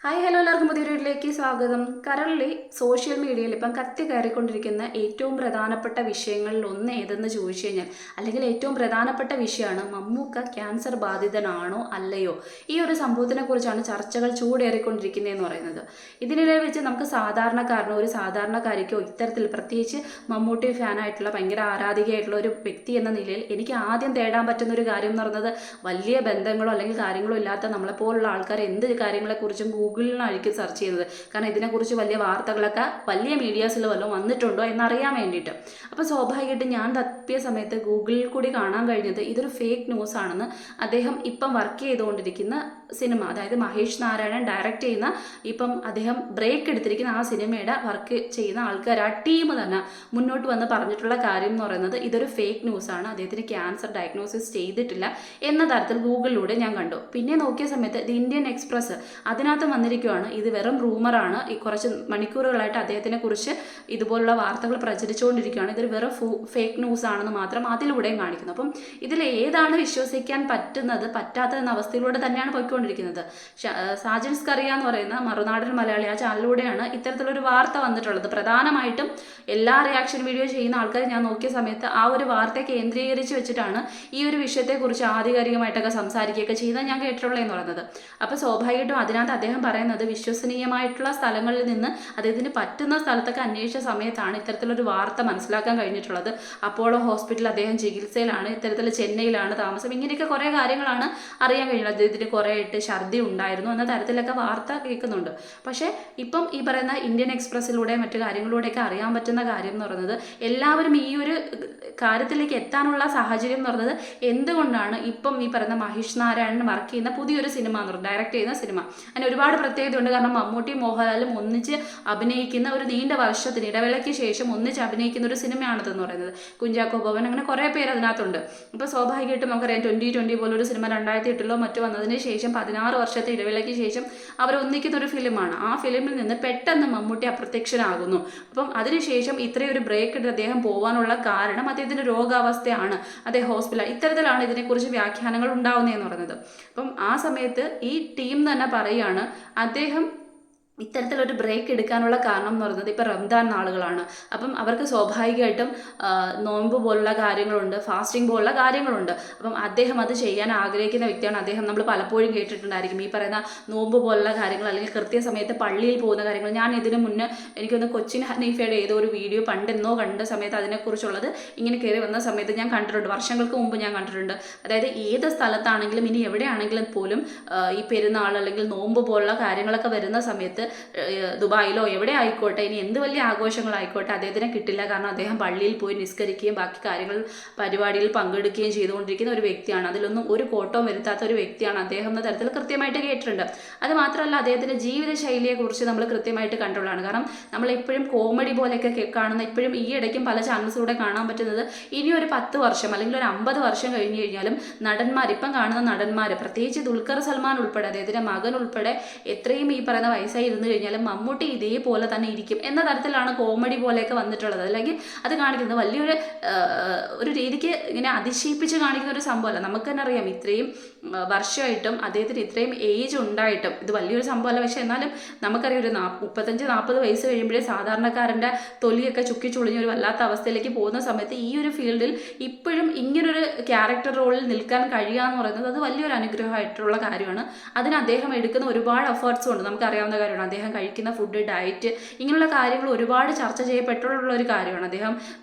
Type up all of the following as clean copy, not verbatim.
Hi hello എല്ലാവർക്കും പുതിയൊരു വീട്ടിലേക്ക് സ്വാഗതം. കറൻലി സോഷ്യൽ മീഡിയയിൽ ഇപ്പം കത്തി കയറിക്കൊണ്ടിരിക്കുന്ന ഏറ്റവും പ്രധാനപ്പെട്ട വിഷയങ്ങളിൽ ഒന്ന് ഏതെന്ന് ചോദിച്ചു കഴിഞ്ഞാൽ, അല്ലെങ്കിൽ ഏറ്റവും പ്രധാനപ്പെട്ട വിഷയമാണ് മമ്മൂക്ക ക്യാൻസർ ബാധിതനാണോ അല്ലയോ. ഈ ഒരു സംഭവത്തിനെ കുറിച്ചാണ് ചർച്ചകൾ ചൂടേറിക്കൊണ്ടിരിക്കുന്നതെന്ന് പറയുന്നത്. ഇതിനിടെ വെച്ച് നമുക്ക് സാധാരണക്കാരനോ ഒരു സാധാരണക്കാരിക്കോ ഇത്തരത്തിൽ പ്രത്യേകിച്ച് മമ്മൂട്ടി ഫാനായിട്ടുള്ള ഭയങ്കര ആരാധികയായിട്ടുള്ള ഒരു വ്യക്തി എന്ന നിലയിൽ എനിക്ക് ആദ്യം തേടാൻ പറ്റുന്ന ഒരു കാര്യം എന്ന് പറയുന്നത് വലിയ ബന്ധങ്ങളോ അല്ലെങ്കിൽ കാര്യങ്ങളോ ഇല്ലാത്ത നമ്മളെപ്പോലുള്ള ആൾക്കാർ എന്ത് കാര്യങ്ങളെക്കുറിച്ചും ഗൂഗിളിലായിരിക്കും സെർച്ച് ചെയ്യുന്നത്. കാരണം ഇതിനെക്കുറിച്ച് വലിയ വാർത്തകളൊക്കെ വലിയ മീഡിയാസിൽ വല്ലതും വന്നിട്ടുണ്ടോ എന്നറിയാൻ വേണ്ടിയിട്ട്. അപ്പോൾ സ്വാഭാവികമായിട്ടും ഞാൻ തപ്പിയ സമയത്ത് ഗൂഗിളിൽ കൂടി കാണാൻ കഴിഞ്ഞത് ഇതൊരു ഫേക്ക് ന്യൂസ് ആണെന്ന്. അദ്ദേഹം ഇപ്പം വർക്ക് ചെയ്തുകൊണ്ടിരിക്കുന്ന സിനിമ, അതായത് മഹേഷ് നാരായണൻ ഡയറക്റ്റ് ചെയ്യുന്ന, ഇപ്പം അദ്ദേഹം ബ്രേക്ക് എടുത്തിരിക്കുന്ന ആ സിനിമയുടെ വർക്ക് ചെയ്യുന്ന ആൾക്കാർ, ആ ടീം തന്നെ മുന്നോട്ട് വന്ന് പറഞ്ഞിട്ടുള്ള കാര്യം എന്ന് പറയുന്നത് ഇതൊരു ഫേക്ക് ന്യൂസാണ്, അദ്ദേഹത്തിന് ക്യാൻസർ ഡയഗ്നോസിസ് ചെയ്തിട്ടില്ല എന്ന തരത്തിൽ ഗൂഗിളിലൂടെ ഞാൻ കണ്ടു. പിന്നെ നോക്കിയ സമയത്ത് ദി ഇന്ത്യൻ എക്സ്പ്രസ് അതിനകത്ത് വന്നിരിക്കുകയാണ് ഇത് വെറും റൂമറാണ്, ഈ കുറച്ച് മണിക്കൂറുകളായിട്ട് അദ്ദേഹത്തിനെ കുറിച്ച് ഇതുപോലുള്ള വാർത്തകൾ പ്രചരിച്ചുകൊണ്ടിരിക്കുകയാണ്, ഇതൊരു വെറും ഫേക്ക് ന്യൂസ് ആണെന്ന് മാത്രം അതിലൂടെയും കാണിക്കുന്നു. അപ്പം ഇതിൽ ഏതാണ് വിശ്വസിക്കാൻ പറ്റുന്നത് പറ്റാത്ത എന്ന അവസ്ഥയിലൂടെ തന്നെയാണ് പോയിക്കൊണ്ടിരിക്കുന്നത്. സാജൻ സ്കറിയ എന്ന് പറയുന്ന മറുനാടൻ മലയാളി ആ ചാനലിലൂടെയാണ് ഇത്തരത്തിലൊരു വാർത്ത വന്നിട്ടുള്ളത്. പ്രധാനമായിട്ടും എല്ലാ റിയാക്ഷൻ വീഡിയോ ചെയ്യുന്ന ആൾക്കാർ ഞാൻ നോക്കിയ സമയത്ത് ആ ഒരു വാർത്തയെ കേന്ദ്രീകരിച്ച് വെച്ചിട്ടാണ് ഈ ഒരു വിഷയത്തെക്കുറിച്ച് ആധികാരികമായിട്ടൊക്കെ സംസാരിക്കുകയൊക്കെ ചെയ്യുന്നത് ഞാൻ കേട്ടിട്ടുള്ളതെന്ന് പറയുന്നത്. അപ്പോൾ സ്വാഭാവികമായിട്ടും അതിനകത്ത് അദ്ദേഹം പറയുന്നത് വിശ്വസനീയമായിട്ടുള്ള സ്ഥലങ്ങളിൽ നിന്ന് അദ്ദേഹത്തിന് പറ്റുന്ന സ്ഥലത്തൊക്കെ അന്വേഷിച്ച സമയത്താണ് ഇത്തരത്തിലൊരു വാർത്ത മനസ്സിലാക്കാൻ കഴിഞ്ഞിട്ടുള്ളത്. അപ്പോളോ ഹോസ്പിറ്റലിൽ അദ്ദേഹം ചികിത്സയിലാണ്, ഇത്തരത്തിൽ ചെന്നൈയിലാണ് താമസം, ഇങ്ങനെയൊക്കെ കുറേ കാര്യങ്ങളാണ് അറിയാൻ കഴിഞ്ഞത്. അദ്ദേഹത്തിന് കുറേ ആയിട്ട് ഛർദി ഉണ്ടായിരുന്നു എന്ന തരത്തിലൊക്കെ വാർത്ത കേൾക്കുന്നുണ്ട്. പക്ഷേ ഇപ്പം ഈ പറയുന്ന ഇന്ത്യൻ എക്സ്പ്രസ്സിലൂടെ മറ്റു കാര്യങ്ങളിലൂടെയൊക്കെ അറിയാൻ പറ്റുന്ന കാര്യം എന്ന് പറയുന്നത് എല്ലാവരും ഈ ഒരു കാര്യത്തിലേക്ക് എത്താനുള്ള സാഹചര്യം എന്ന് പറയുന്നത് എന്തുകൊണ്ടാണ് ഇപ്പം ഈ പറയുന്ന മഹേഷ് നാരായണൻ വർക്ക് ചെയ്യുന്ന പുതിയൊരു സിനിമ എന്ന് പറയുന്നത്, ഡയറക്റ്റ് ചെയ്യുന്ന സിനിമ, അതിന് ഒരുപാട് പ്രത്യേകതയുണ്ട്. കാരണം മമ്മൂട്ടി മോഹൻലാലും ഒന്നിച്ച് അഭിനയിക്കുന്ന ഒരു നീണ്ട വർഷത്തിന് ഇടവേളയ്ക്ക് ശേഷം ഒന്നിച്ച് അഭിനയിക്കുന്ന ഒരു സിനിമയാണിതെന്ന് പറയുന്നത്. കുഞ്ചാക്കോ ബോബൻ, അങ്ങനെ കുറേ പേര് അതിനകത്തുണ്ട്. ഇപ്പോൾ സ്വാഭാവികമായിട്ടും നമുക്കറിയാം 2020 പോലൊരു സിനിമ 2008 മറ്റു വന്നതിന് ശേഷം 16 വർഷത്തെ ഇടവേളയ്ക്ക് ശേഷം അവർ ഒന്നിക്കുന്ന ഒരു ഫിലിമാണ്. ആ ഫിലിമിൽ നിന്ന് പെട്ടെന്ന് മമ്മൂട്ടി അപ്രത്യക്ഷനാകുന്നു. അപ്പം അതിനുശേഷം ഇത്രയൊരു ബ്രേക്ക് എടുത്ത് അദ്ദേഹം പോകാനുള്ള കാരണം അദ്ദേഹത്തിൻ്റെ രോഗാവസ്ഥയാണ്, അദ്ദേഹം ഹോസ്പിറ്റലാണ്, ഇത്തരത്തിലാണ് ഇതിനെക്കുറിച്ച് വ്യാഖ്യാനങ്ങൾ ഉണ്ടാവുന്നതെന്ന് പറയുന്നത്. അപ്പം ആ സമയത്ത് ഈ ടീം തന്നെ പറയുകയാണ് അദ്ദേഹം ഇത്തരത്തിലൊരു ബ്രേക്ക് എടുക്കാനുള്ള കാരണം എന്ന് പറയുന്നത് ഇപ്പോൾ റംദാൻ നാളുകളാണ്. അപ്പം അവർക്ക് സ്വാഭാവികമായിട്ടും നോമ്പ് പോലുള്ള കാര്യങ്ങളുണ്ട്, ഫാസ്റ്റിംഗ് പോലുള്ള കാര്യങ്ങളുണ്ട്. അപ്പം അദ്ദേഹം അത് ചെയ്യാൻ ആഗ്രഹിക്കുന്ന വ്യക്തിയാണ്. അദ്ദേഹം നമ്മൾ പലപ്പോഴും കേട്ടിട്ടുണ്ടായിരിക്കും ഈ പറയുന്ന നോമ്പ് പോലുള്ള കാര്യങ്ങൾ, അല്ലെങ്കിൽ കൃത്യസമയത്ത് പള്ളിയിൽ പോകുന്ന കാര്യങ്ങൾ. ഞാൻ ഇതിന് മുന്നേ എനിക്കൊന്ന് കൊച്ചിൻ ഹനീഫയുടെ ഏതോ ഒരു വീഡിയോ പണ്ടെന്നോ കണ്ട സമയത്ത് അതിനെക്കുറിച്ചുള്ളത് ഇങ്ങനെ കയറി വന്ന സമയത്ത് ഞാൻ കണ്ടിട്ടുണ്ട്, വർഷങ്ങൾക്ക് മുമ്പ് ഞാൻ കണ്ടിട്ടുണ്ട്. അതായത് ഏത് സ്ഥലത്താണെങ്കിലും ഇനി എവിടെയാണെങ്കിലും പോലും ഈ പെരുന്നാൾ അല്ലെങ്കിൽ നോമ്പ് പോലുള്ള കാര്യങ്ങളൊക്കെ വരുന്ന സമയത്ത് ദുബായിലോ എവിടെ ആയിക്കോട്ടെ, ഇനി എന്ത് വലിയ ആഘോഷങ്ങളായിക്കോട്ടെ, അദ്ദേഹത്തിനെ കിട്ടില്ല. കാരണം അദ്ദേഹം പള്ളിയിൽ പോയി നിസ്കരിക്കുകയും ബാക്കി കാര്യങ്ങൾ പരിപാടിയിൽ പങ്കെടുക്കുകയും ചെയ്തുകൊണ്ടിരിക്കുന്ന ഒരു വ്യക്തിയാണ്. അതിലൊന്നും ഒരു കോട്ടവും വരുത്താത്ത ഒരു വ്യക്തിയാണ് അദ്ദേഹം എന്ന തരത്തിൽ കൃത്യമായിട്ട് കേട്ടിട്ടുണ്ട്. അത് മാത്രമല്ല അദ്ദേഹത്തിൻ്റെ ജീവിതശൈലിയെക്കുറിച്ച് നമ്മൾ കൃത്യമായിട്ട് കണ്ടുള്ളതാണ്. കാരണം നമ്മളെപ്പോഴും കോമഡി പോലെയൊക്കെ കാണുന്ന, ഇപ്പോഴും ഈ ഇടയ്ക്കും പല ചാനൽസിലൂടെ കാണാൻ പറ്റുന്നത്, ഇനി ഒരു 10 വർഷം അല്ലെങ്കിൽ ഒരു 50 വർഷം കഴിഞ്ഞ് കഴിഞ്ഞാലും നടന്മാർ, ഇപ്പം കാണുന്ന നടന്മാർ, പ്രത്യേകിച്ച് ദുൽഖർ സൽമാൻ ഉൾപ്പെടെ അദ്ദേഹത്തിൻ്റെ മകൻ ഉൾപ്പെടെ എത്രയും ഈ പറയുന്ന വയസ്സായി ഇരുന്ന് കഴിഞ്ഞാലും മമ്മൂട്ടി ഇതേപോലെ തന്നെ ഇരിക്കും എന്ന തരത്തിലാണ് കോമഡി പോലെയൊക്കെ വന്നിട്ടുള്ളത്. അല്ലെങ്കിൽ അത് കാണിക്കുന്നത് വലിയൊരു ഒരു രീതിക്ക് ഇങ്ങനെ അതിശയിപ്പിച്ച് കാണിക്കുന്ന ഒരു സംഭവമല്ല. നമുക്ക് തന്നെ അറിയാം ഇത്രയും വർഷമായിട്ടും അദ്ദേഹത്തിന് ഇത്രയും ഏജ് ഉണ്ടായിട്ടും ഇത് വലിയൊരു സംഭവമല്ല. പക്ഷെ എന്നാലും നമുക്കറിയാം ഒരു 35-40 വയസ്സ് കഴിയുമ്പോഴേ സാധാരണക്കാരൻ്റെ തൊലിയൊക്കെ ചുക്കിച്ചുളിഞ്ഞ് ഒരു വല്ലാത്ത അവസ്ഥയിലേക്ക് പോകുന്ന സമയത്ത് ഈ ഒരു ഫീൽഡിൽ ഇപ്പോഴും ഇങ്ങനൊരു ക്യാരക്ടർ റോളിൽ നിൽക്കാൻ കഴിയുക എന്ന് പറയുന്നത് അത് വലിയൊരു അനുഗ്രഹമായിട്ടുള്ള കാര്യമാണ്. അതിന് അദ്ദേഹം എടുക്കുന്ന ഒരുപാട് എഫേർട്സും ഉണ്ട്, നമുക്കറിയാവുന്ന കാര്യമാണ്. അദ്ദേഹം കഴിക്കുന്ന ഫുഡ്, ഡയറ്റ്, ഇങ്ങനെയുള്ള കാര്യങ്ങൾ ഒരുപാട് ചർച്ച ചെയ്യപ്പെട്ടുള്ള ഒരു കാര്യമാണ്. അദ്ദേഹം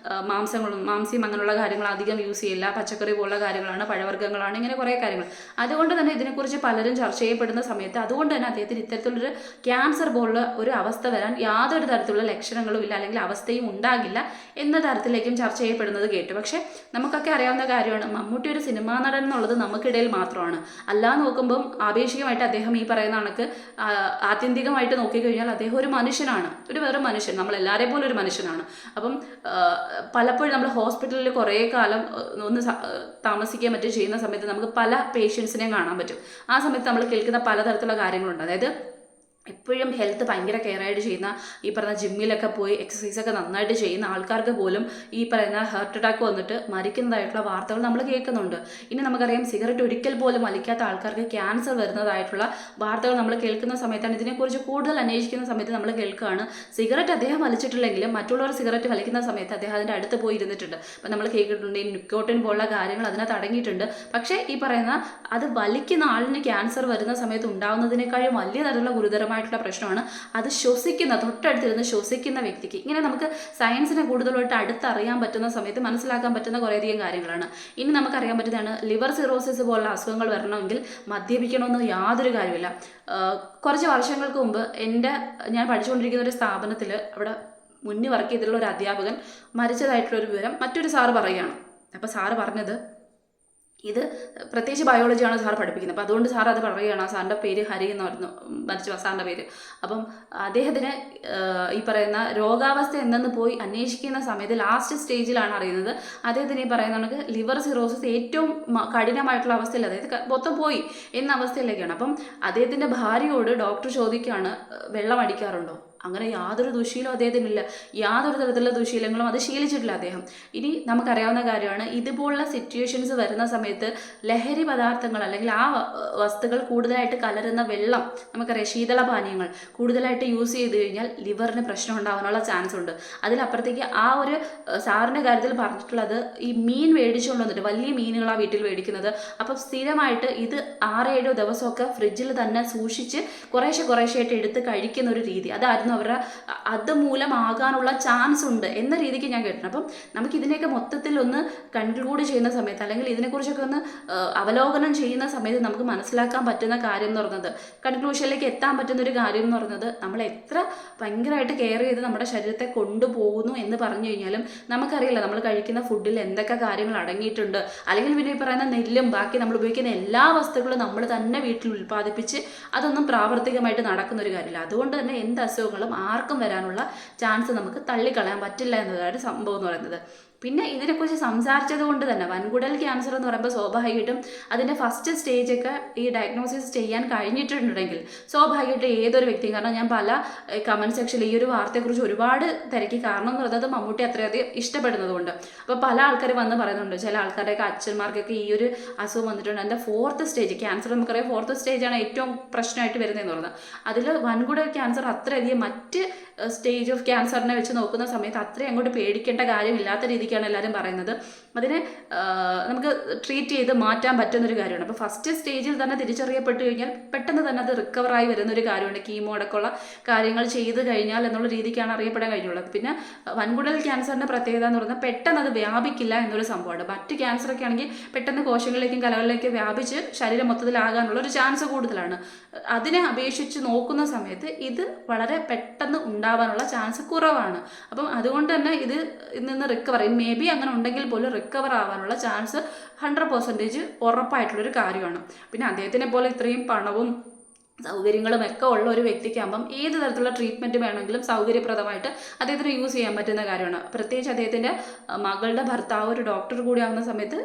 മാംസ്യം അങ്ങനെയുള്ള കാര്യങ്ങൾ അധികം യൂസ് ചെയ്യില്ല, പച്ചക്കറി പോലുള്ള കാര്യങ്ങളാണ്, പഴവർഗ്ഗങ്ങളാണ്, ഇങ്ങനെ കുറേ കാര്യങ്ങൾ. അതുകൊണ്ട് തന്നെ ഇതിനെക്കുറിച്ച് പലരും ചർച്ച ചെയ്യപ്പെടുന്ന സമയത്ത് അതുകൊണ്ട് തന്നെ അദ്ദേഹത്തിന് ഇത്തരത്തിലൊരു ക്യാൻസർ പോലുള്ള ഒരു അവസ്ഥ വരാൻ യാതൊരു തരത്തിലുള്ള ലക്ഷണങ്ങളും ഇല്ല, അല്ലെങ്കിൽ അവസ്ഥയും ഉണ്ടാകില്ല എന്ന തരത്തിലേക്കും ചർച്ച ചെയ്യപ്പെടുന്നത് കേട്ടു. പക്ഷേ നമുക്കൊക്കെ അറിയാവുന്ന കാര്യമാണ് മമ്മൂട്ടി ഒരു സിനിമാ നടൻ എന്നുള്ളത് നമുക്കിടയിൽ മാത്രമാണ്. അല്ലാതെ നോക്കുമ്പം ആപേക്ഷികമായിട്ട് അദ്ദേഹം ഈ പറയുന്ന കണക്ക് ആത്യന്തികമായിട്ട് നോക്കിക്കഴിഞ്ഞാൽ അദ്ദേഹം ഒരു മനുഷ്യനാണ്, ഒരു വെറും മനുഷ്യൻ, നമ്മളെല്ലാവരെയും പോലെ ഒരു മനുഷ്യനാണ്. അപ്പം പലപ്പോഴും നമ്മൾ ഹോസ്പിറ്റലിൽ കുറേ കാലം ഒന്ന് താമസിക്കാൻ മറ്റും ചെയ്യുന്ന സമയത്ത് നമുക്ക് പല പേഷ്യൻസിനെയും കാണാൻ പറ്റും. ആ സമയത്ത് നമ്മൾ കേൾക്കുന്ന പലതരത്തിലുള്ള കാര്യങ്ങളുണ്ട്. അതായത് എപ്പോഴും ഹെൽത്ത് ഭയങ്കര കെയർ ആയിട്ട് ചെയ്യുന്ന, ഈ പറയുന്ന ജിമ്മിലൊക്കെ പോയി എക്സസൈസൊക്കെ നന്നായിട്ട് ചെയ്യുന്ന ആൾക്കാർക്ക് പോലും ഈ പറയുന്ന ഹാർട്ട് അറ്റാക്ക് വന്നിട്ട് മരിക്കുന്നതായിട്ടുള്ള വാർത്തകൾ നമ്മൾ കേൾക്കുന്നുണ്ട്. ഇനി നമുക്കറിയാം സിഗരറ്റ് ഒരിക്കൽ പോലും വലിക്കാത്ത ആൾക്കാർക്ക് ക്യാൻസർ വരുന്നതായിട്ടുള്ള വാർത്തകൾ നമ്മൾ കേൾക്കുന്ന സമയത്താണ്, ഇതിനെക്കുറിച്ച് കൂടുതൽ അന്വേഷിക്കുന്ന സമയത്ത് നമ്മൾ കേൾക്കുകയാണ് സിഗരറ്റ് അദ്ദേഹം വലിച്ചിട്ടില്ലെങ്കിലും മറ്റുള്ളവർ സിഗരറ്റ് വലിക്കുന്ന സമയത്ത് അദ്ദേഹം അതിൻ്റെ അടുത്ത് പോയി ഇരുന്നിട്ടുണ്ട്. അപ്പം നമ്മൾ കേൾക്കിട്ടുണ്ട് ഈ നിക്കോട്ടിൻ പോലുള്ള കാര്യങ്ങൾ അതിനകത്ത് അടങ്ങിയിട്ടുണ്ട്. പക്ഷേ ഈ പറയുന്ന അത് വലിക്കുന്ന ആളിന് ക്യാൻസർ വരുന്ന സമയത്ത് ഉണ്ടാകുന്നതിനേക്കാളും വലിയ തരത്തിലുള്ള ഗുരുതരമായിട്ടുള്ള പ്രശ്നമാണ് അത് ശ്വസിക്കുന്ന, തൊട്ടടുത്തിരുന്ന് ശ്വസിക്കുന്ന വ്യക്തിക്ക്. ഇങ്ങനെ നമുക്ക് സയൻസിനെ കൂടുതലായിട്ട് അടുത്തറിയാൻ പറ്റുന്ന സമയത്ത് മനസ്സിലാക്കാൻ പറ്റുന്ന കുറേയധികം കാര്യങ്ങളാണ്. ഇനി നമുക്കറിയാൻ പറ്റുന്നതാണ് ലിവർ സിറോസിസ് പോലുള്ള അസുഖങ്ങൾ വരണമെങ്കിൽ മദ്യപിക്കണമെന്ന് യാതൊരു കാര്യമില്ല. കുറച്ച് വർഷങ്ങൾക്ക് മുമ്പ് ഞാൻ പഠിച്ചുകൊണ്ടിരിക്കുന്ന ഒരു സ്ഥാപനത്തിൽ അവിടെ മുന്നിൽ വർക്ക് ചെയ്തിട്ടുള്ള ഒരു അധ്യാപകൻ മരിച്ചതായിട്ടുള്ളൊരു വിവരം മറ്റൊരു സാറ് പറയുകയാണ്. അപ്പോൾ സാറ് പറഞ്ഞത്, ഇത് പ്രത്യേകിച്ച് ബയോളജിയാണ് സാർ പഠിപ്പിക്കുന്നത്. അപ്പോൾ അതുകൊണ്ട് സാർ അത് പറയുകയാണ്. സാറിൻ്റെ പേര് ഹരി എന്ന് പറഞ്ഞു, മരിച്ച സാറിൻ്റെ പേര്. അപ്പം അദ്ദേഹത്തിന് ഈ പറയുന്ന രോഗാവസ്ഥ എന്തെന്ന് പോയി അന്വേഷിക്കുന്ന സമയത്ത് ലാസ്റ്റ് സ്റ്റേജിലാണ് അറിയുന്നത് അദ്ദേഹത്തിന് ഈ പറയുന്ന കണക്ക് ലിവർ സിറോസിസ് ഏറ്റവും കഠിനമായിട്ടുള്ള അവസ്ഥയിൽ അതായത് മൊത്തം പോയി എന്ന അവസ്ഥയിലേക്കാണ്. അപ്പം അദ്ദേഹത്തിൻ്റെ ഭാര്യയോട് ഡോക്ടർ ചോദിക്കുകയാണ്, വെള്ളം അടിക്കാറുണ്ടോ? അങ്ങനെ യാതൊരു ദുശീലവും അദ്ദേഹത്തിനില്ല, യാതൊരു തരത്തിലുള്ള ദുശീലങ്ങളും അത് ശീലിച്ചിട്ടില്ല അദ്ദേഹം. ഇനി നമുക്കറിയാവുന്ന കാര്യമാണ്, ഇതുപോലുള്ള സിറ്റുവേഷൻസ് വരുന്ന സമയത്ത് ലഹരി പദാർത്ഥങ്ങൾ അല്ലെങ്കിൽ ആ വസ്തുക്കൾ കൂടുതലായിട്ട് കലരുന്ന വെള്ളം, നമുക്കറിയാം ശീതളപാനീയങ്ങൾ കൂടുതലായിട്ട് യൂസ് ചെയ്ത് കഴിഞ്ഞാൽ ലിവറിന് പ്രശ്നം ഉണ്ടാകാനുള്ള ചാൻസ് ഉണ്ട്. അതിലപ്പുറത്തേക്ക് ആ ഒരു സാറിൻ്റെ കാര്യത്തിൽ പറഞ്ഞിട്ടുള്ളത്, ഈ മീൻ മേടിച്ചുകൊണ്ട് വന്നിട്ട് വലിയ മീനുകളാണ് വീട്ടിൽ മേടിക്കുന്നത്. അപ്പം സ്ഥിരമായിട്ട് ഇത് 6-7 ദിവസമൊക്കെ ഫ്രിഡ്ജിൽ തന്നെ സൂക്ഷിച്ച് കുറേശ്ശെയായിട്ട് എടുത്ത് കഴിക്കുന്ന ഒരു രീതി, അതായിരുന്നു അവരുടെ അതുമൂലമാകാനുള്ള ചാൻസ് ഉണ്ട് എന്ന രീതിക്ക് ഞാൻ കേട്ടിട്ടുണ്ട്. അപ്പം നമുക്കിതിനെയൊക്കെ മൊത്തത്തിൽ ഒന്ന് കൺക്ലൂഡ് ചെയ്യുന്ന സമയത്ത് അല്ലെങ്കിൽ ഇതിനെക്കുറിച്ചൊക്കെ ഒന്ന് അവലോകനം ചെയ്യുന്ന സമയത്ത് നമുക്ക് മനസ്സിലാക്കാൻ പറ്റുന്ന കാര്യം എന്ന് പറയുന്നത്, കൺക്ലൂഷനിലേക്ക് എത്താൻ പറ്റുന്ന ഒരു കാര്യം എന്ന് പറയുന്നത്, നമ്മൾ എത്ര ഭയങ്കരമായിട്ട് കെയർ ചെയ്ത് നമ്മുടെ ശരീരത്തെ കൊണ്ടുപോകുന്നു എന്ന് പറഞ്ഞു കഴിഞ്ഞാലും നമുക്കറിയില്ല നമ്മൾ കഴിക്കുന്ന ഫുഡിൽ എന്തൊക്കെ കാര്യങ്ങൾ അടങ്ങിയിട്ടുണ്ട്. അല്ലെങ്കിൽ പിന്നെ ഈ പറയുന്ന നെല്ലും ബാക്കി നമ്മൾ ഉപയോഗിക്കുന്ന എല്ലാ വസ്തുക്കളും നമ്മൾ തന്നെ വീട്ടിൽ ഉൽപ്പാദിപ്പിച്ച് അതൊന്നും പ്രാവർത്തികമായിട്ട് നടക്കുന്ന ഒരു കാര്യമില്ല. അതുകൊണ്ട് തന്നെ എന്ത് അസുഖങ്ങളും ആർക്കും വരാനുള്ള ചാൻസ് നമുക്ക് തള്ളിക്കളയാൻ പറ്റില്ല എന്നതാണ് സംഭവം എന്ന് പറയുന്നത്. പിന്നെ ഇതിനെക്കുറിച്ച് സംസാരിച്ചത് കൊണ്ട് തന്നെ വൻകുടൽ ക്യാൻസർ എന്ന് പറയുമ്പോൾ സ്വാഭാവികമായിട്ടും അതിൻ്റെ ഫസ്റ്റ് സ്റ്റേജൊക്കെ ഈ ഡയഗ്നോസിസ് ചെയ്യാൻ കഴിഞ്ഞിട്ടുണ്ടെങ്കിൽ സ്വാഭാവികമായിട്ടും ഏതൊരു വ്യക്തിയും, കാരണം ഞാൻ പല കമൻറ്റ് സെക്ഷനിൽ ഈ ഒരു വാർത്തയെക്കുറിച്ച് ഒരുപാട് തിരക്കി, കാരണം എന്ന് പറയുന്നത് മമ്മൂട്ടി അത്രയധികം ഇഷ്ടപ്പെടുന്നതുകൊണ്ട്. അപ്പോൾ പല ആൾക്കാർ വന്ന് പറയുന്നുണ്ട്, ചില ആൾക്കാരുടെയൊക്കെ അച്ഛന്മാർക്കൊക്കെ ഈ ഒരു അസുഖം വന്നിട്ടുണ്ട്, അതിൻ്റെ 4th സ്റ്റേജ് ക്യാൻസർ, നമുക്കറിയാം 4th സ്റ്റേജാണ് ഏറ്റവും പ്രശ്നമായിട്ട് വരുന്നതെന്ന് പറയുന്നത്. അതിൽ വൻകുടൽ ക്യാൻസർ അത്രയധികം മറ്റ് സ്റ്റേജ് ഓഫ് ക്യാൻസറിനെ വെച്ച് നോക്കുന്ന സമയത്ത് അത്രയും അങ്ങോട്ട് പേടിക്കേണ്ട കാര്യമില്ലാത്ത രീതിക്കാണ് എല്ലാവരും പറയുന്നത്. അതിനെ നമുക്ക് ട്രീറ്റ് ചെയ്ത് മാറ്റാൻ പറ്റുന്നൊരു കാര്യമാണ്. അപ്പോൾ ഫസ്റ്റ് സ്റ്റേജിൽ തന്നെ തിരിച്ചറിയപ്പെട്ട് കഴിഞ്ഞാൽ പെട്ടെന്ന് തന്നെ അത് റിക്കവറായി വരുന്നൊരു കാര്യമുണ്ട്. കീമോ അടക്കമുള്ള കാര്യങ്ങൾ ചെയ്ത് കഴിഞ്ഞാൽ എന്നുള്ള രീതിക്കാണ് അറിയപ്പെടാൻ കഴിഞ്ഞുള്ളത്. പിന്നെ വൻകുടൽ ക്യാൻസറിൻ്റെ പ്രത്യേകത എന്ന് പറയുന്നത് പെട്ടെന്ന് അത് വ്യാപിക്കില്ല എന്നൊരു സംഭവമാണ്. മറ്റ് ക്യാൻസറൊക്കെ ആണെങ്കിൽ പെട്ടെന്ന് കോശങ്ങളിലേക്കും കലകളിലേക്കും വ്യാപിച്ച് ശരീരം മൊത്തത്തിലാകാനുള്ള ഒരു ചാൻസ് കൂടുതലാണ്. അതിനെ അപേക്ഷിച്ച് നോക്കുന്ന സമയത്ത് ഇത് വളരെ പെട്ടെന്ന് ഉണ്ടാവാനുള്ള ചാൻസ് കുറവാണ്. അപ്പം അതുകൊണ്ട് തന്നെ ഇതിൽ നിന്ന് റിക്കവർ മേ ബി അങ്ങനെ ഉണ്ടെങ്കിൽ പോലും റിക്കവർ ആവാനുള്ള ചാൻസ് 100% ഉറപ്പായിട്ടുള്ളൊരു കാര്യമാണ്. പിന്നെ അദ്ദേഹത്തിനെ പോലെ ഇത്രയും പണവും സൗകര്യങ്ങളും ഒക്കെ ഉള്ള ഒരു വ്യക്തിക്കാകുമ്പം ഏത് തരത്തിലുള്ള ട്രീറ്റ്മെൻറ്റ് വേണമെങ്കിലും സൗകര്യപ്രദമായിട്ട് അദ്ദേഹത്തിന് യൂസ് ചെയ്യാൻ പറ്റുന്ന കാര്യമാണ്. പ്രത്യേകിച്ച് അദ്ദേഹത്തിൻ്റെ മകളുടെ ഭർത്താവ് ഒരു ഡോക്ടർ കൂടി ആവുന്ന സമയത്ത്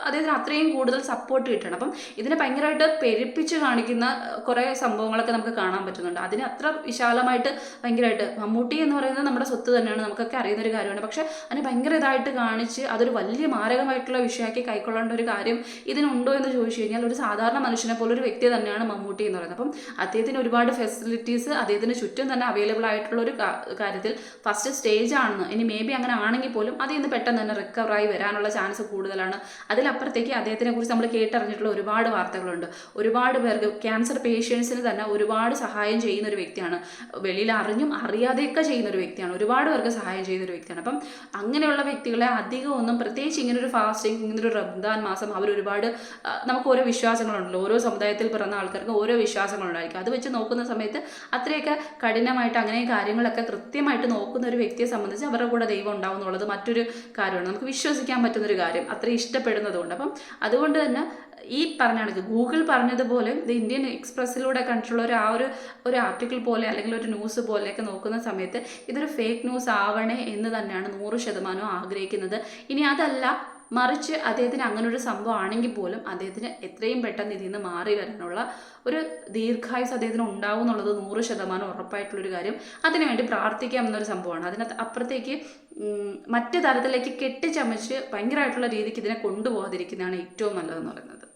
അദ്ദേഹത്തിന് അത്രയും കൂടുതൽ സപ്പോർട്ട് കിട്ടണം. അപ്പം ഇതിനെ ഭയങ്കരമായിട്ട് പെരുപ്പിച്ച് കാണിക്കുന്ന കുറേ സംഭവങ്ങളൊക്കെ നമുക്ക് കാണാൻ പറ്റുന്നുണ്ട്. അതിന് അത്ര വിശാലമായിട്ട് ഭയങ്കരമായിട്ട് മമ്മൂട്ടി എന്ന് പറയുന്നത് നമ്മുടെ സ്വത്ത് തന്നെയാണ്, നമുക്കൊക്കെ അറിയുന്നൊരു കാര്യമാണ്. പക്ഷേ അതിനെ ഭയങ്കര ഇതായിട്ട് കാണിച്ച് അതൊരു വലിയ മാരകമായിട്ടുള്ള വിഷയമാക്കി കൈക്കൊള്ളേണ്ട ഒരു കാര്യം ഇതിനുണ്ടോ എന്ന് ചോദിച്ചു കഴിഞ്ഞാൽ ഒരു സാധാരണ മനുഷ്യനെ പോലെ ഒരു വ്യക്തി തന്നെയാണ് മമ്മൂട്ടി എന്ന് പറയുന്നത്. അപ്പം അദ്ദേഹത്തിന് ഒരുപാട് ഫെസിലിറ്റീസ് അദ്ദേഹത്തിന് ചുറ്റും തന്നെ അവൈലബിൾ ആയിട്ടുള്ള ഒരു കാര്യത്തിൽ ഫസ്റ്റ് സ്റ്റേജ് ആണെന്ന്, ഇനി മേ ബി അങ്ങനെ ആണെങ്കിൽ പോലും അതിൽ നിന്ന് പെട്ടെന്ന് തന്നെ റിക്കവറായി വരാനുള്ള ചാൻസ് കൂടുതലാണ്. അതിലപ്പുറത്തേക്ക് അദ്ദേഹത്തിനെ കുറിച്ച് നമ്മൾ കേട്ടറിഞ്ഞിട്ടുള്ള ഒരുപാട് വാർത്തകളുണ്ട്. ഒരുപാട് പേർക്ക് ക്യാൻസർ പേഷ്യൻസിന് തന്നെ ഒരുപാട് സഹായം ചെയ്യുന്ന ഒരു വ്യക്തിയാണ്. വെളിയിൽ അറിഞ്ഞും അറിയാതെയൊക്കെ ചെയ്യുന്ന ഒരു വ്യക്തിയാണ്. ഒരുപാട് പേർക്ക് സഹായം ചെയ്യുന്ന ഒരു വ്യക്തിയാണ്. അപ്പം അങ്ങനെയുള്ള വ്യക്തികളെ അധികം ഒന്നും, പ്രത്യേകിച്ച് ഇങ്ങനൊരു ഫാസ്റ്റിംഗ്, ഇങ്ങനൊരു റംദാൻ മാസം അവരൊരുപാട്, നമുക്ക് ഓരോ വിശ്വാസങ്ങളുണ്ടല്ലോ, ഓരോ സമുദായത്തിൽ പിറന്ന ആൾക്കാർക്ക് ഓരോ വിശ്വാസങ്ങളുണ്ടായിരിക്കും. അത് വെച്ച് നോക്കുന്ന സമയത്ത് അത്രയൊക്കെ കഠിനമായിട്ട് അങ്ങനെ കാര്യങ്ങളൊക്കെ കൃത്യമായിട്ട് നോക്കുന്ന ഒരു വ്യക്തിയെ സംബന്ധിച്ച് അവരുടെ കൂടെ ദൈവം ഉണ്ടാവും എന്നുള്ളത് മറ്റൊരു കാര്യമാണ്. നമുക്ക് വിശ്വസിക്കാൻ പറ്റുന്നൊരു കാര്യം, അത്രയും ഇഷ്ടപ്പെടുന്നതുകൊണ്ട്. അപ്പം അതുകൊണ്ട് തന്നെ ഈ പറഞ്ഞ കണക്ക് ഗൂഗിൾ പറഞ്ഞതുപോലെ ദ ഇന്ത്യൻ എക്സ്പ്രസ്സിലൂടെ കണ്ടിട്ടുള്ള ഒരു ആർട്ടിക്കിൾ പോലെ അല്ലെങ്കിൽ ഒരു ന്യൂസ് പോലെയൊക്കെ നോക്കുന്ന സമയത്ത് ഇതൊരു ഫേക്ക് ന്യൂസ് ആവണേ എന്ന് തന്നെയാണ് 100% ആഗ്രഹിക്കുന്നത്. ഇനി അതല്ല മറിച്ച് അദ്ദേഹത്തിന് അങ്ങനെ ഒരു സംഭവം ആണെങ്കിൽ പോലും അദ്ദേഹത്തിന് എത്രയും പെട്ടെന്ന് ഇതിൽ നിന്ന് മാറി വരാനുള്ള ഒരു ദീർഘായുസ് അദ്ദേഹത്തിന് ഉണ്ടാവും എന്നുള്ളത് 100% ഉറപ്പായിട്ടുള്ളൊരു കാര്യം. അതിനുവേണ്ടി പ്രാർത്ഥിക്കാം എന്നൊരു സംഭവമാണ്. അതിനകത്ത് അപ്പുറത്തേക്ക് മറ്റു തരത്തിലേക്ക് കെട്ടിച്ചമച്ച് ഭയങ്കരമായിട്ടുള്ള രീതിക്ക് ഇതിനെ കൊണ്ടുപോകാതിരിക്കുന്നതാണ് ഏറ്റവും നല്ലതെന്ന് പറയുന്നത്.